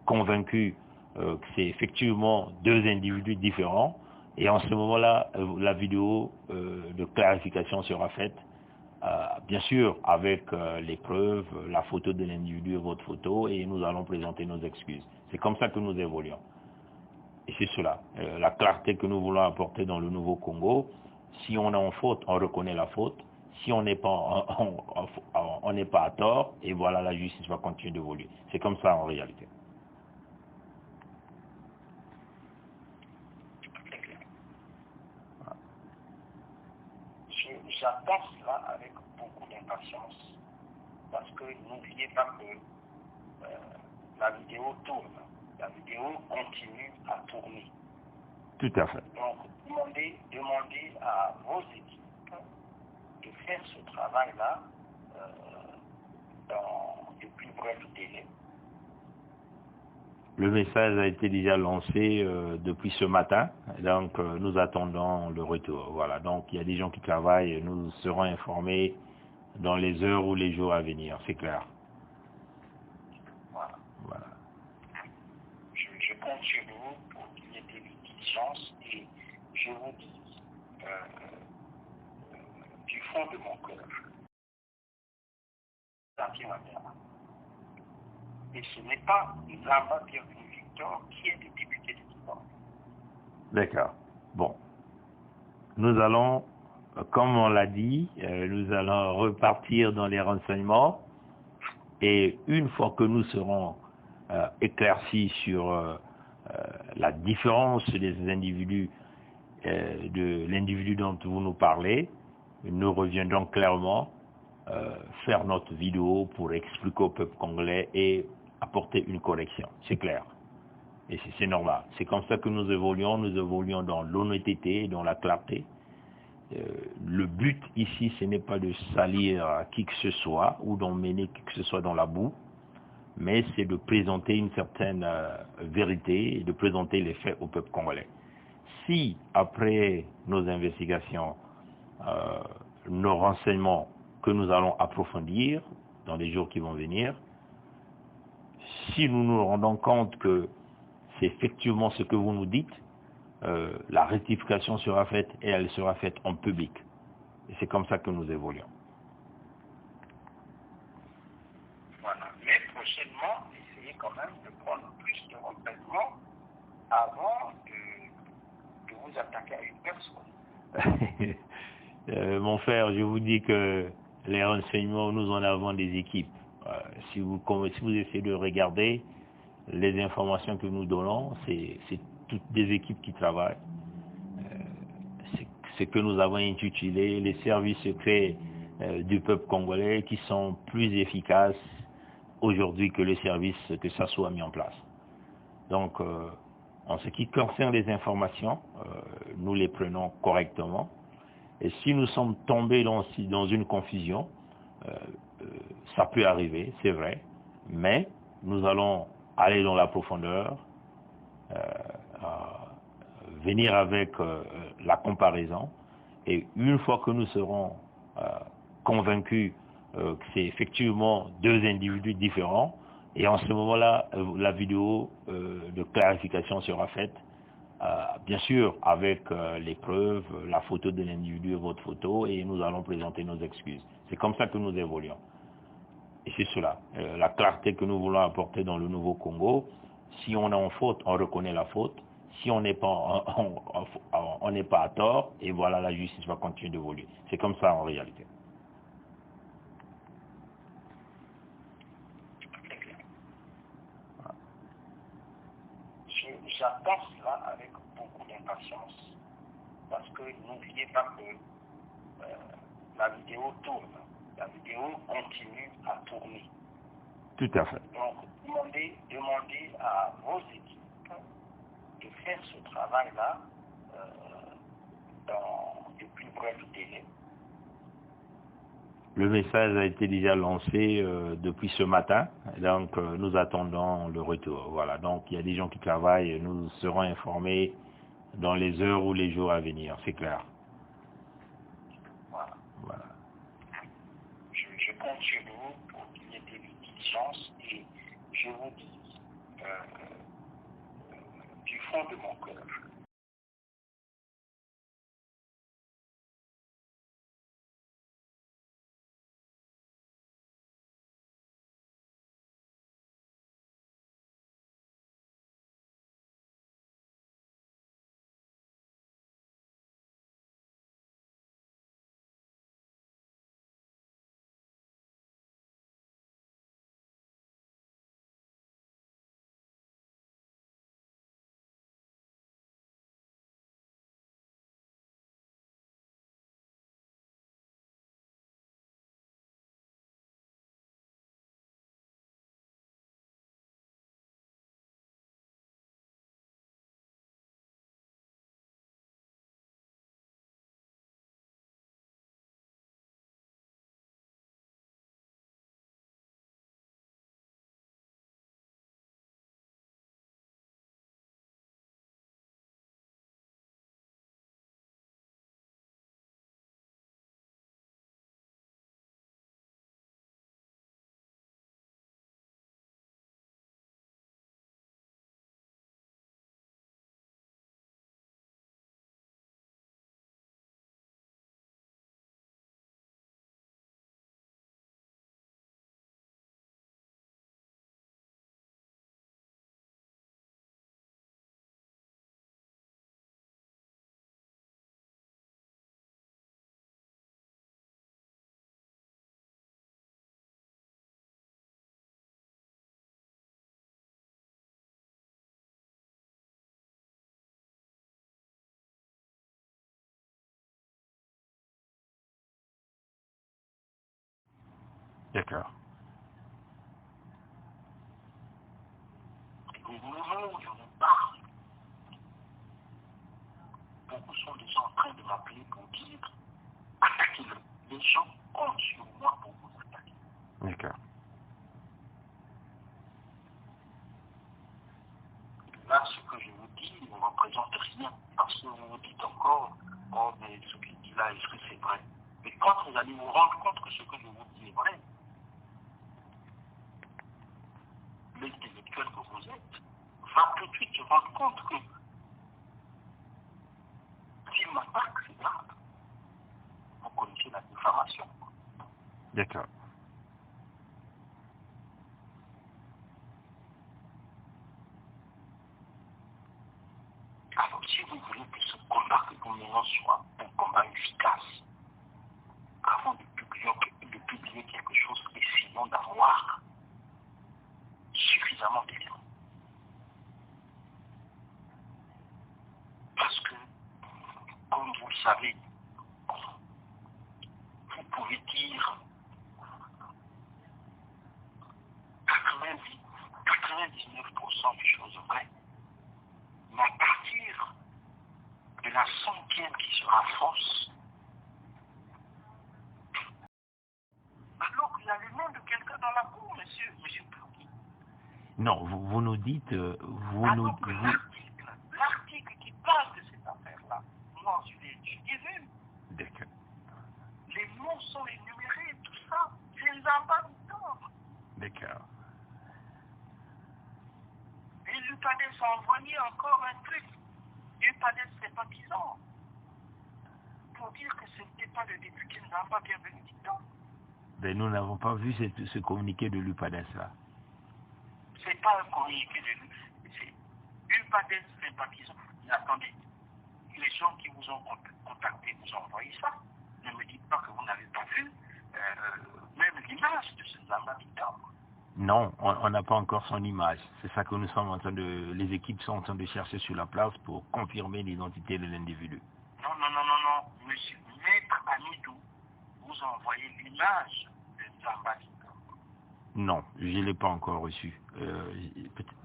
convaincus que c'est effectivement deux individus différents, et en ce moment-là, la vidéo de clarification sera faite, bien sûr avec les preuves, la photo de l'individu et votre photo, et nous allons présenter nos excuses. C'est comme ça que nous évoluons. Et c'est cela, la clarté que nous voulons apporter dans le nouveau Congo. Si on est en faute, on reconnaît la faute. Si on n'est pas, on n'est pas à tort, et voilà, la justice va continuer d'évoluer. C'est comme ça en réalité. J'attends cela avec beaucoup d'impatience, parce que n'oubliez pas que la vidéo tourne, la vidéo continue à tourner. Tout à fait. Donc, demandez à vos équipes de faire ce travail-là dans de plus brefs délais. Le message a été déjà lancé depuis ce matin, donc nous attendons le retour. Voilà, donc il y a des gens qui travaillent, nous serons informés dans les heures ou les jours à venir, c'est clair. Voilà. Voilà. Je compte sur vous pour qu'il y ait des diligences et je vous dis du fond de mon cœur, et ce n'est pas Nzamba Bienvenue Victor qui est le député de Victor. D'accord. Bon. nous allons, comme on l'a dit, nous allons repartir dans les renseignements. Et une fois que nous serons éclaircis sur la différence des individus, de l'individu dont vous nous parlez, nous reviendrons clairement faire notre vidéo pour expliquer au peuple congolais et apporter une correction. C'est clair. Et c'est normal. C'est comme ça que nous évoluons dans l'honnêteté, dans la clarté. Le but ici, ce n'est pas de salir qui que ce soit ou d'emmener qui que ce soit dans la boue, mais c'est de présenter une certaine vérité et de présenter les faits au peuple congolais. Si, après nos investigations, nos renseignements que nous allons approfondir dans les jours qui vont venir, si nous nous rendons compte que c'est effectivement ce que vous nous dites, la rectification sera faite et elle sera faite en public. Et c'est comme ça que nous évoluons. Voilà. Mais prochainement, essayez quand même de prendre plus de renseignements avant de vous attaquer à une personne. Mon frère, je vous dis que les renseignements, nous en avons des équipes. Si vous essayez de regarder les informations que nous donnons, c'est toutes des équipes qui travaillent. C'est ce que nous avons intitulé les services secrets du peuple congolais qui sont plus efficaces aujourd'hui que les services que ça soit mis en place. Donc, en ce qui concerne les informations, nous les prenons correctement. Et si nous sommes tombés dans une confusion, ça peut arriver, c'est vrai, mais nous allons aller dans la profondeur, venir avec la comparaison, et une fois que nous serons convaincus que c'est effectivement deux individus différents, et en ce moment-là, la vidéo de clarification sera faite, bien sûr avec les preuves, la photo de l'individu et votre photo, et nous allons présenter nos excuses. C'est comme ça que nous évoluons. Et c'est cela, la clarté que nous voulons apporter dans le Nouveau Congo. Si on est en faute, on reconnaît la faute. Si on n'est pas, on n'est pas à tort, et voilà, la justice va continuer d'évoluer. C'est comme ça en réalité. J'attends cela avec beaucoup d'impatience, parce que n'oubliez pas que la vidéo tourne, la vidéo continue à tourner. Tout à fait. Donc, demandez à vos équipes de faire ce travail-là dans de plus brefs délais. Le message a été déjà lancé depuis ce matin, donc nous attendons le retour. Voilà, donc il y a des gens qui travaillent, nous serons informés dans les heures ou les jours à venir, c'est clair. Voilà. Je compte sur vous pour qu'il y ait des diligences et je vous dis du fond de mon cœur D'accord. Et au moment où je vous parle, beaucoup sont déjà en train de m'appeler pour dire attaquez-le. Les gens comptent sur moi pour vous attaquer. D'accord. Là, ce que je vous dis ne représente rien, parce que vous vous dites encore, oh, mais ce qu'il dit là, est-ce que c'est vrai? Mais quand vous allez vous rendre compte que ce que je vous dis est vrai, l'intellectuel que vous êtes va tout de suite se rendre compte que s'il m'attaque, c'est grave. Vous connaissez la diffamation. D'accord. Alors, si vous voulez que ce combat que nous menons soit un combat efficace, avant de publier quelque chose, essayons d'avoir suffisamment d'éléments. Parce que, comme vous le savez, vous pouvez dire 99% des choses vraies, mais à partir de la centième qui sera fausse, alors qu'il y a le nom de quelqu'un dans la cour, monsieur Plouki. Non, vous nous dites, Alors que l'article qui parle de cette affaire-là, moi je l'ai vu, D'accord. les noms sont énumérés, tout ça, c'est les ambassadeurs. D'accord. Et l'UPADES a envoyé encore un truc, l'UPADES sympathisant, pour dire que ce n'était pas le député Nzamba bienvenu Titan. Ben, nous n'avons pas vu ce communiqué de l'UPADES là. C'est pas un communiqué de lui, c'est l'UPADES sympathisant. Mais attendez, les gens qui vous ont contacté vous ont envoyé ça. Ne me dites pas que vous n'avez pas vu même l'image de ce Nzamba Titan. Non, on n'a pas encore son image. C'est ça que nous sommes en train de... Les équipes sont en train de chercher sur la place pour confirmer l'identité de l'individu. Non. Monsieur Maître Amidou vous a envoyé l'image de Nzamba Titan. Non, je ne l'ai pas encore reçu.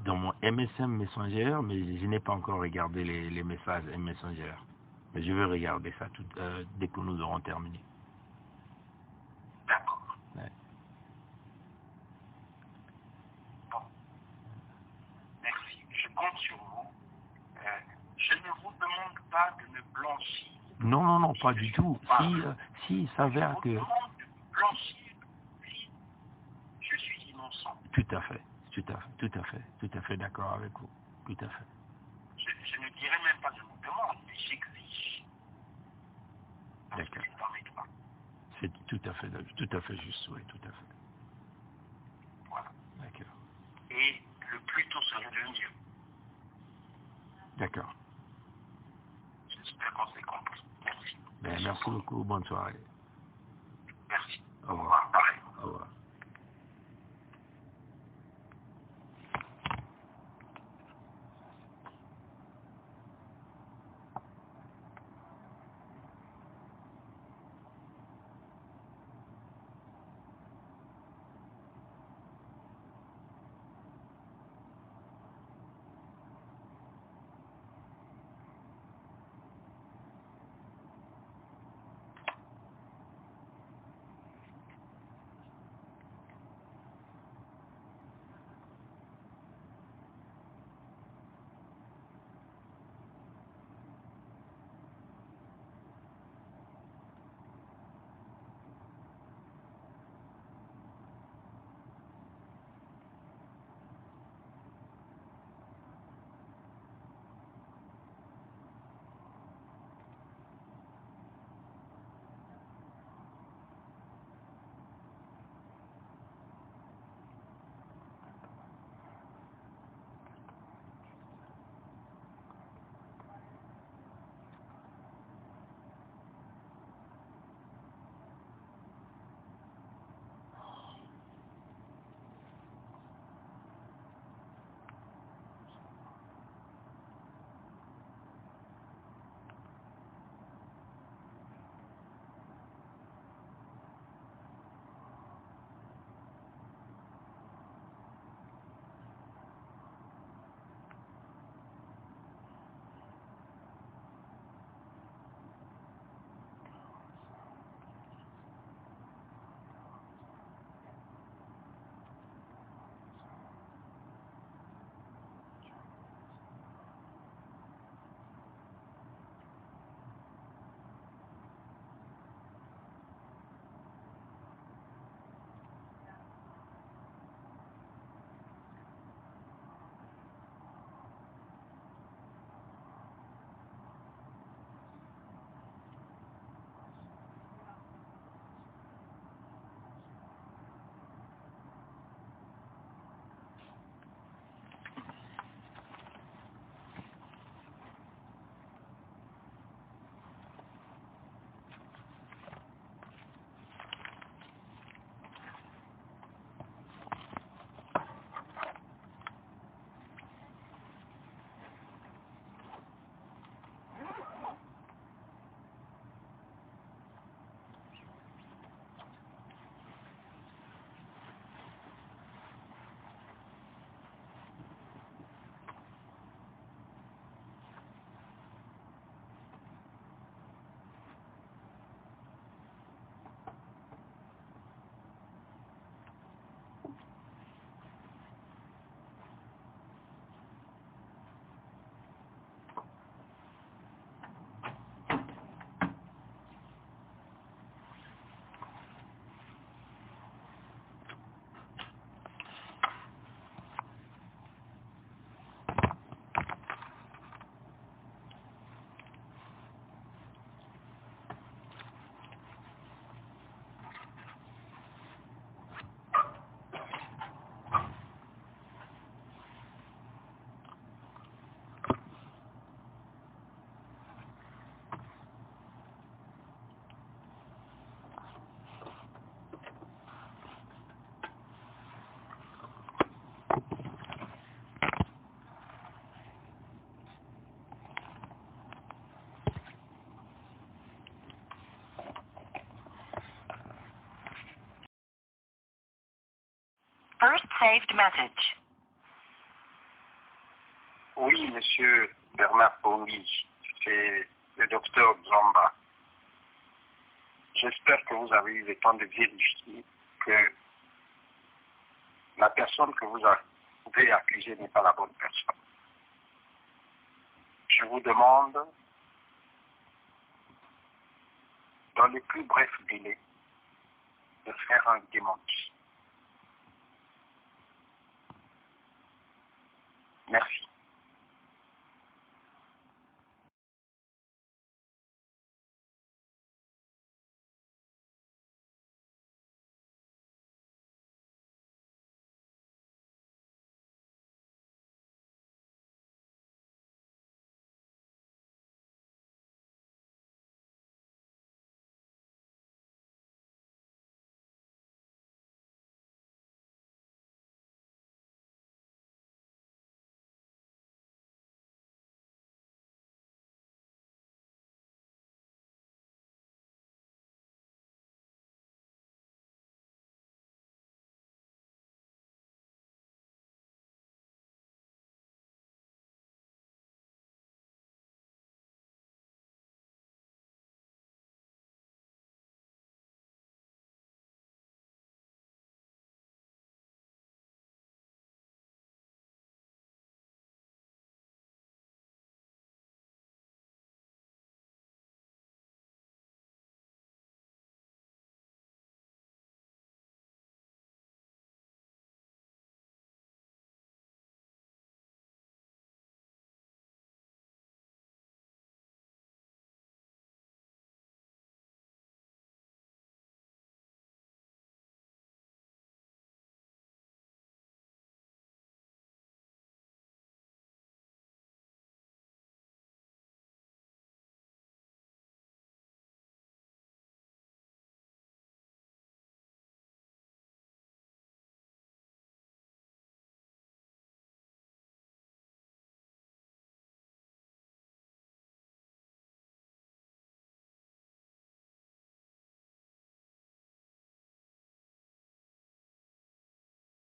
Dans mon MSM Messenger, mais je n'ai pas encore regardé les messages Messenger. Mais je vais regarder ça dès que nous aurons terminé. D'accord. Ouais. Bon. Merci. Je compte sur vous. Je ne vous demande pas de me blanchir. Non, pas du tout. Si il s'avère que... Je vous demande de me blanchir si je suis innocent. Tout à fait d'accord avec vous. Tout à fait. Je ne dirais même pas je vous demande, mais j'exige. Parce que D'accord. c'est dans mes droits. C'est tout à fait juste, oui, tout à fait. Voilà. D'accord. Et le plus tôt serait le mieux. D'accord. J'espère qu'on s'est compris. Merci. Ben, merci beaucoup, bonne soirée. Merci. Au revoir. Pareil. Au revoir. First saved message. Oui, monsieur Bernard Pongi, c'est le docteur Zamba. J'espère que vous avez eu le temps de vérifier que la personne que vous avez accusée n'est pas la bonne personne. Je vous demande, dans les plus brefs délais, de faire un démenti. Merci.